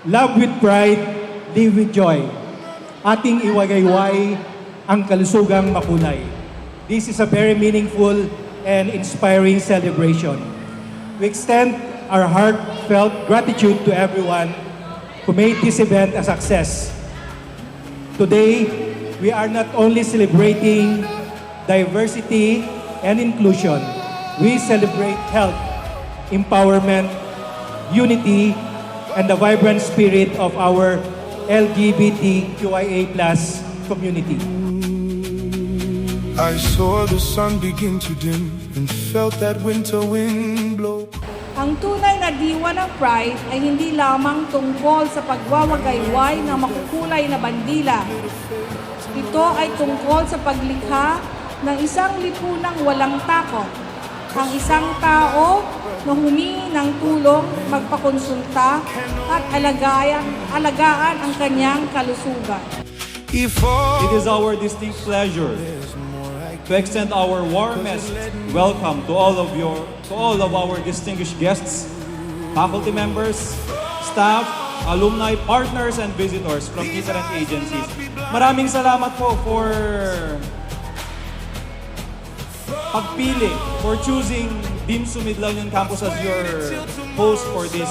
Love with pride, live with joy. Ating iwagayway ang kalusugang makulay. This is a very meaningful and inspiring celebration. We extend our heartfelt gratitude to everyone who made this event a success. Today, we are not only celebrating diversity and inclusion, we celebrate health, empowerment, unity, and the vibrant spirit of our LGBTQIA+ community. I saw the sun begin to dim and felt that winter wind blow. Ang tunay na diwa ng Pride ay hindi lamang tungkol sa pagwawagayway ng makukulay na bandila. Ito ay tungkol sa paglikha ng isang lipunang walang takot. Ang isang tao na humingi ng tulong, magpakonsulta at alagaan ang kanyang kalusugan. It is our distinct pleasure to extend our warmest welcome to all of our distinguished guests, faculty members, staff, alumni, partners, and visitors from different agencies. Maraming salamat po for pagpili, for choosing Dean Sumidlaw Union Campus as your host for this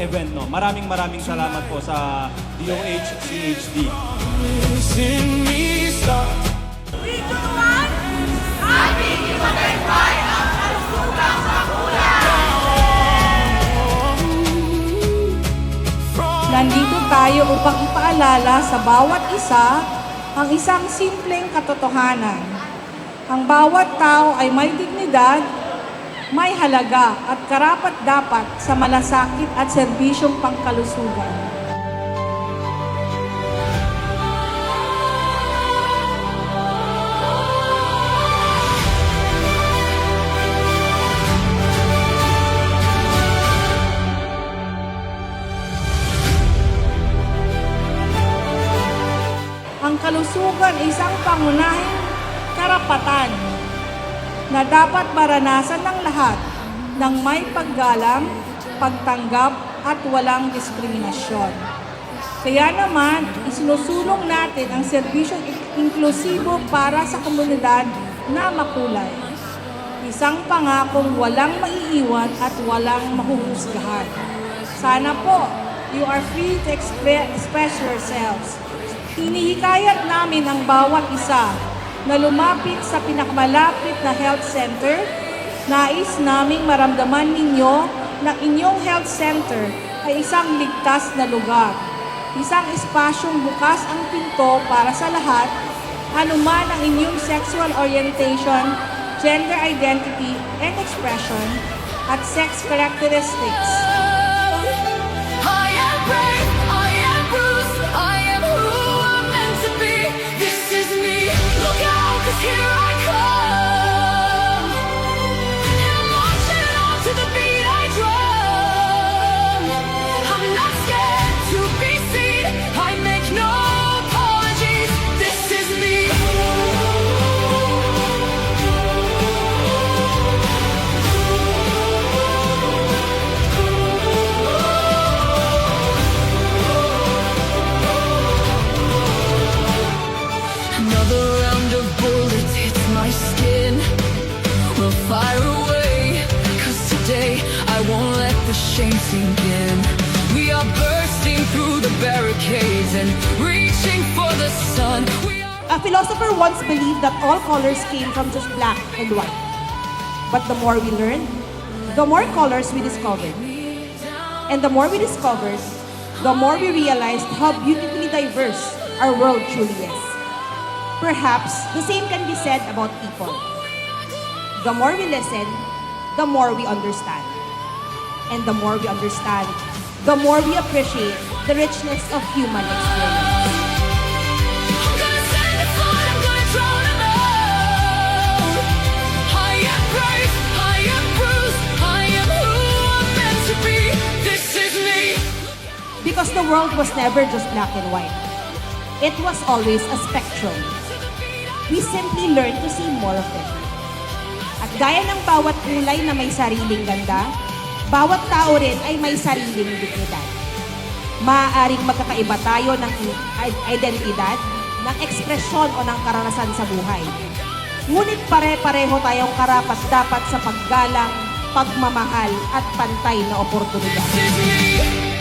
event. No? Maraming salamat po sa DOH-CHD. Nandito tayo upang ipaalala sa bawat isa ang isang simpleng katotohanan. Ang bawat tao ay may dignidad, may halaga at karapat-dapat sa malasakit at serbisyong pangkalusugan. Ang kalusugan ay isang pangunahing karapatan na dapat maranasan ng lahat ng may paggalang, pagtanggap at walang diskriminasyon. Kaya naman, isinusulong natin ang serbisyong inklusibo para sa komunidad na makulay. Isang pangakong walang maiiwan at walang mahuhusgahan. Sana po, you are free to express yourselves. Hinihikayat namin ang bawat isa na lumapit sa pinakamalapit na health center. Nais naming maramdaman ninyo na inyong health center ay isang ligtas na lugar. Isang espasyong bukas ang pinto para sa lahat, anuman ang inyong sexual orientation, gender identity and expression, at sex characteristics. I am brave, I am bruised, I am who I'm meant to be. This is me, look out, 'cause here I come. And I'm marching on to the beat I drum. I'm not scared to be seen, I make no apologies. This is me. Another round of bullets hits my skin. We'll fire away, 'cause today I won't let the shame sink in. We are bursting through the barricades and reaching for the sun. A philosopher once believed that all colors came from just black and white. But the more we learned, the more colors we discovered. And the more we discovered, the more we realized how beautifully diverse our world truly is. Perhaps the same can be said about people. The more we listen, the more we understand. And the more we understand, the more we appreciate the richness of human experience. I'm gonna stand and fight, I'm gonna drown them out. I am brave, I am bruised, I am who I'm meant to be. This is me. Because the world was never just black and white. It was always a spectrum. We simply learned to see more of it. At gaya ng bawat kulay na may sariling ganda, bawat tao rin ay may sariling dignidad. Maaaring magkakaiba tayo ng identidad, ng ekspresyon o ng karanasan sa buhay. Ngunit pare-pareho tayong karapat-dapat sa paggalang, pagmamahal at pantay na oportunidad. This is me.